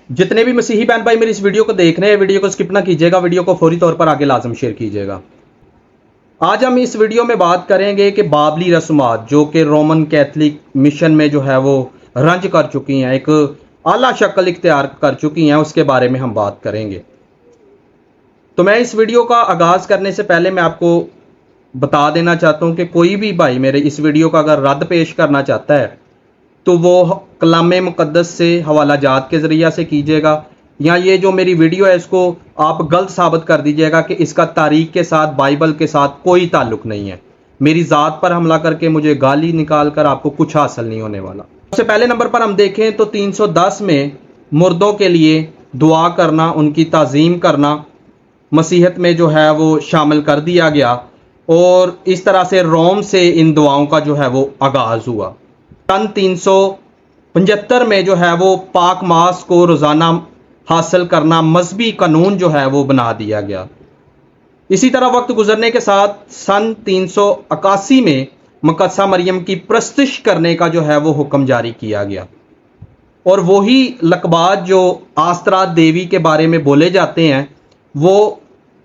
जितने भी मसीही बहन भाई मेरी इस वीडियो को देख रहे हैं, वीडियो को स्किप ना कीजिएगा, वीडियो को फौरी तौर पर आगे लाजम शेयर कीजिएगा। आज हम इस वीडियो में बात करेंगे कि बाबली रस्मात जो कि रोमन कैथलिक मिशन में जो है वो रंज कर चुकी हैं, एक आला शक्ल इख्तियार कर चुकी हैं, उसके बारे में हम बात करेंगे। तो मैं इस वीडियो का आगाज़ करने से पहले मैं आपको बता देना चाहता हूँ कि कोई भी भाई मेरे इस वीडियो का अगर रद्द पेश करना चाहता है तो वो कलाम मुक़द्दस से हवाला जात के ज़रिया से कीजिएगा, या ये जो मेरी वीडियो है इसको आप गलत साबित कर दीजिएगा कि इसका तारीख के साथ, बाइबल के साथ कोई ताल्लुक़ नहीं है। मेरी ज़ात पर हमला करके मुझे गाली निकाल कर आपको कुछ हासिल नहीं होने वाला। सबसे पहले नंबर पर हम देखें तो 310 में मुर्दों के लिए दुआ करना, उनकी ताज़ीम करना मसीहत में जो है वो शामिल कर दिया गया, और इस तरह से रोम से इन दुआओं का जो है वो आगाज़ हुआ। सन 375 में जो है वो पाक मास को रोज़ाना हासिल करना मजहबी कानून जो है वो बना दिया गया। इसी तरह वक्त गुजरने के साथ सन 381 में मुक़द्दसा मरियम की प्रस्तिश करने का जो है वो हुक्म जारी किया गया, और वही लक़बात जो आस्त्रा देवी के बारे में बोले जाते हैं वो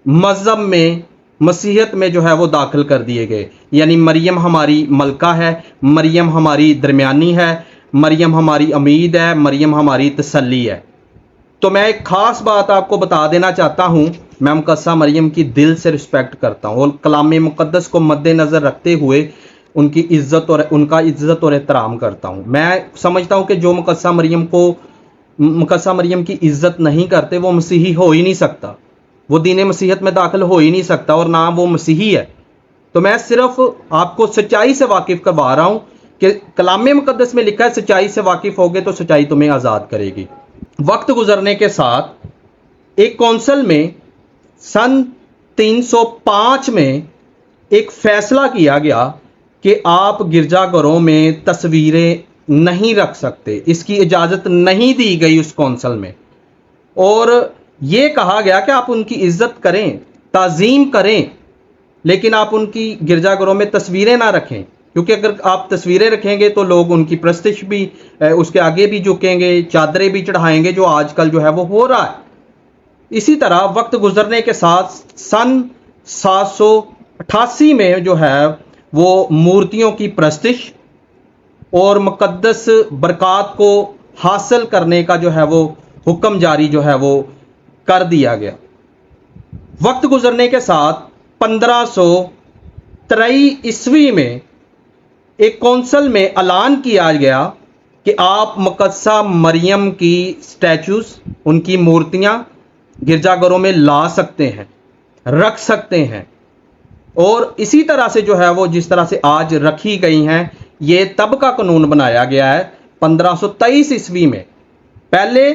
मज़हब में, मसीहत में जो है वो दाखिल कर दिए गए। यानी मरियम हमारी मलका है, मरियम हमारी दरमियानी है, मरियम हमारी उम्मीद है, मरियम हमारी तसल्ली है। तो मैं एक ख़ास बात आपको बता देना चाहता हूँ, मैं मुक़द्दसा मरियम की दिल से रिस्पेक्ट करता हूँ और कलाम मुक़द्दस को मद्देनज़र रखते हुए उनकी इज़्ज़त और एहतराम करता हूँ। मैं समझता हूँ कि जो मुक़द्दसा मरियम की इज़्ज़त नहीं करते वो मसीही हो ही नहीं सकता, वो दीन मसीहत में दाखिल हो ही नहीं सकता, और ना वो मसीही है। तो मैं सिर्फ आपको सच्चाई से वाकिफ़ करवा रहा हूँ कि कलाम मुक़द्दस में लिखा है सच्चाई से वाकिफ़ होगे तो सच्चाई तुम्हें आज़ाद करेगी। वक्त गुजरने के साथ एक कौंसल में सन 305 में एक फ़ैसला किया गया कि आप गिरजाघरों में तस्वीरें नहीं रख सकते, इसकी इजाज़त नहीं दी गई उस कौंसल में, और ये कहा गया कि आप उनकी इज़्ज़त करें, ताज़ीम करें, लेकिन आप उनकी गिरजाघरों में तस्वीरें ना रखें, क्योंकि अगर आप तस्वीरें रखेंगे तो लोग उनकी प्रस्तिश भी उसके आगे भी झुकेंगे, चादरें भी चढ़ाएंगे, जो आजकल जो है वो हो रहा है। इसी तरह वक्त गुजरने के साथ सन 788 में जो है वो मूर्तियों की प्रस्तिश और मुक़द्दस बरक़ात को हासिल करने का जो है वो हुक्म जारी जो है वो कर दिया गया। वक्त गुजरने के साथ 1523 ईस्वी में एक कौंसल में ऐलान किया गया कि आप मुक़द्दसा मरियम की स्टैचूज, उनकी मूर्तियां गिरजाघरों में ला सकते हैं, रख सकते हैं, और इसी तरह से जो है वो जिस तरह से आज रखी गई हैं, ये तब का कानून बनाया गया है 1523 ईस्वी में। पहले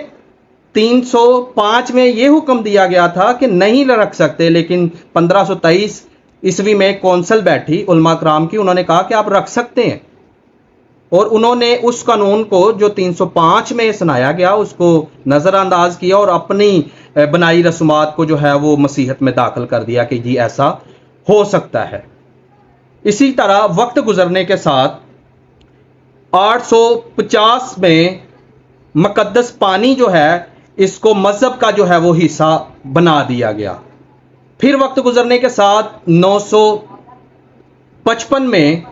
305 में ये हुक्म दिया गया था कि नहीं रख सकते, लेकिन 1523 ईस्वी में कौंसल बैठी उलमा कराम की, उन्होंने कहा कि आप रख सकते हैं, और उन्होंने उस कानून को जो 305 में सुनाया गया उसको नज़रअंदाज किया और अपनी बनाई रस्मात को जो है वो मसीहत में दाखिल कर दिया कि जी ऐसा हो सकता है। इसी तरह वक्त गुजरने के साथ 850 में मुक़द्दस पानी जो है इसको मज़हब का जो है वो हिस्सा बना दिया गया। फिर वक्त गुजरने के साथ 955 में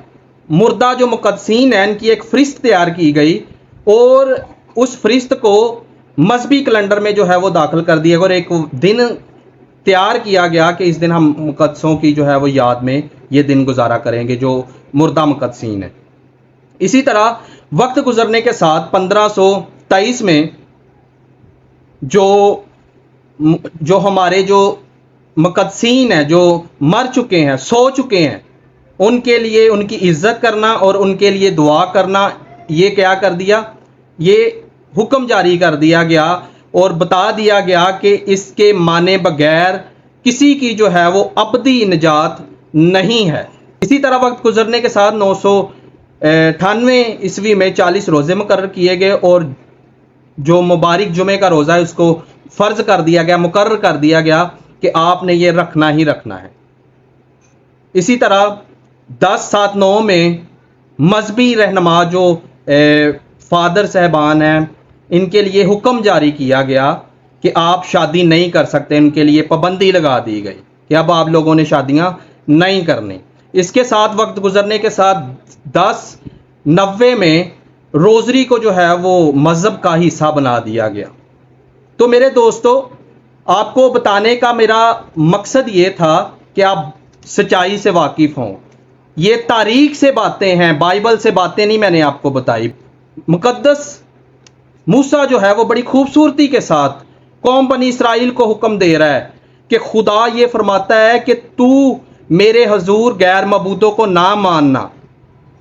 मुर्दा जो मुक़द्दसीन हैं इनकी एक फ़रिस्त तैयार की गई, और उस फ़रिस्त को मजहबी कैलेंडर में जो है वो दाखिल कर दिया गया, और एक दिन तैयार किया गया कि इस दिन हम मुक़द्दसों की जो है वो याद में ये दिन गुजारा करेंगे जो मुर्दा मुक़द्दसीन है। इसी तरह वक्त गुजरने के साथ 1523 में जो हमारे जो मुक़द्दसीन हैं, जो मर चुके हैं, सो चुके हैं, उनके लिए उनकी इज़्ज़त करना और उनके लिए दुआ करना, ये क्या कर दिया, ये हुक्म जारी कर दिया गया और बता दिया गया कि इसके माने बगैर किसी की जो है वो अबदी निजात नहीं है। इसी तरह वक्त गुजरने के साथ 998 ईस्वी में 40 रोज़े मुकर्रर किए गए, और जो मुबारक जुमे का रोज़ा है उसको फ़र्ज कर दिया गया, मुकर्रर कर दिया गया कि आपने ये रखना ही रखना है। इसी तरह 1079 में मजहबी रहनुमा जो फादर साहबान हैं, ان کے لیے حکم جاری کیا گیا کہ آپ شادی نہیں کر سکتے، ان کے لیے پابندی لگا دی گئی کہ اب آپ لوگوں نے شادیاں نہیں کرنی۔ اس کے ساتھ وقت گزرنے کے ساتھ 1090 میں روزری کو جو ہے وہ مذہب کا حصہ بنا دیا گیا۔ تو میرے دوستو، آپ کو بتانے کا میرا مقصد یہ تھا کہ آپ سچائی سے واقف ہوں۔ یہ تاریخ سے باتیں ہیں، بائبل سے باتیں نہیں میں نے آپ کو بتائی۔ مقدس موسیٰ جو ہے وہ بڑی خوبصورتی کے ساتھ قوم بنی اسرائیل کو حکم دے رہا ہے کہ خدا یہ فرماتا ہے کہ تو میرے حضور غیر معبودوں کو نہ ماننا،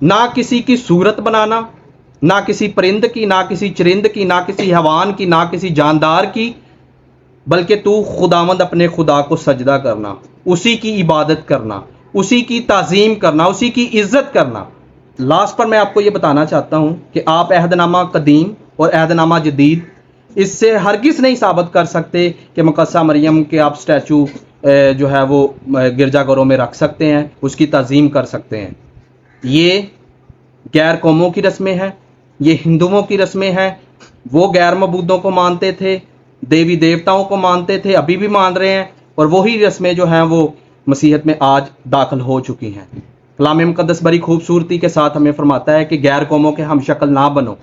نہ کسی کی صورت بنانا، نہ کسی پرند کی، نہ کسی چرند کی، نہ کسی حیوان کی، نہ کسی جاندار کی، بلکہ تو خداوند اپنے خدا کو سجدہ کرنا، اسی کی عبادت کرنا، اسی کی تعظیم کرنا، اسی کی عزت کرنا۔ لاسٹ پر میں آپ کو یہ بتانا چاہتا ہوں کہ آپ عہد نامہ قدیم اور عہد نامہ جدید اس سے ہرگز نہیں ثابت کر سکتے کہ مقدسہ مریم کے آپ سٹیچو جو ہے وہ گرجا گھروں میں رکھ سکتے ہیں، اس کی تعظیم کر سکتے ہیں۔ یہ غیر قوموں کی رسمیں ہیں، یہ ہندوؤں کی رسمیں ہیں۔ وہ غیر معبودوں کو مانتے تھے، دیوی دیوتاؤں کو مانتے تھے، ابھی بھی مان رہے ہیں، اور وہی رسمیں جو ہیں وہ مسیحیت میں آج داخل ہو چکی ہیں۔ کلام مقدس بڑی خوبصورتی کے ساتھ ہمیں فرماتا ہے کہ غیر قوموں کے ہم شکل نہ بنو،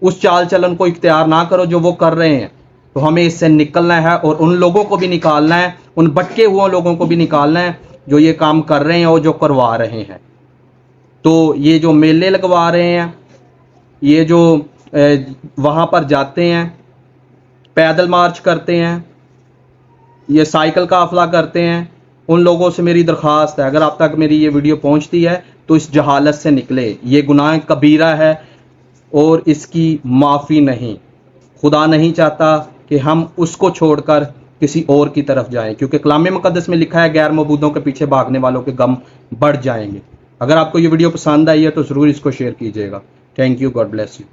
اس چال چلن کو اختیار نہ کرو جو وہ کر رہے ہیں۔ تو ہمیں اس سے نکلنا ہے اور ان لوگوں کو بھی نکالنا ہے، ان بھٹکے ہوئے لوگوں کو بھی نکالنا ہے جو یہ کام کر رہے ہیں اور جو کروا رہے ہیں۔ تو یہ جو میلے لگوا رہے ہیں، یہ جو وہاں پر جاتے ہیں، پیدل مارچ کرتے ہیں، یہ سائیکل قافلہ کرتے ہیں، ان لوگوں سے میری درخواست ہے، اگر آپ تک میری یہ ویڈیو پہنچتی ہے تو اس جہالت سے نکلے۔ یہ گناہ کبیرہ ہے اور اس کی معافی نہیں۔ خدا نہیں چاہتا کہ ہم اس کو چھوڑ کر کسی اور کی طرف جائیں، کیونکہ کلام مقدس میں لکھا ہے غیر معبودوں کے پیچھے بھاگنے والوں کے غم بڑھ جائیں گے۔ اگر آپ کو یہ ویڈیو پسند آئی ہے تو ضرور اس کو شیئر کیجیے گا۔ Thank you, God bless you.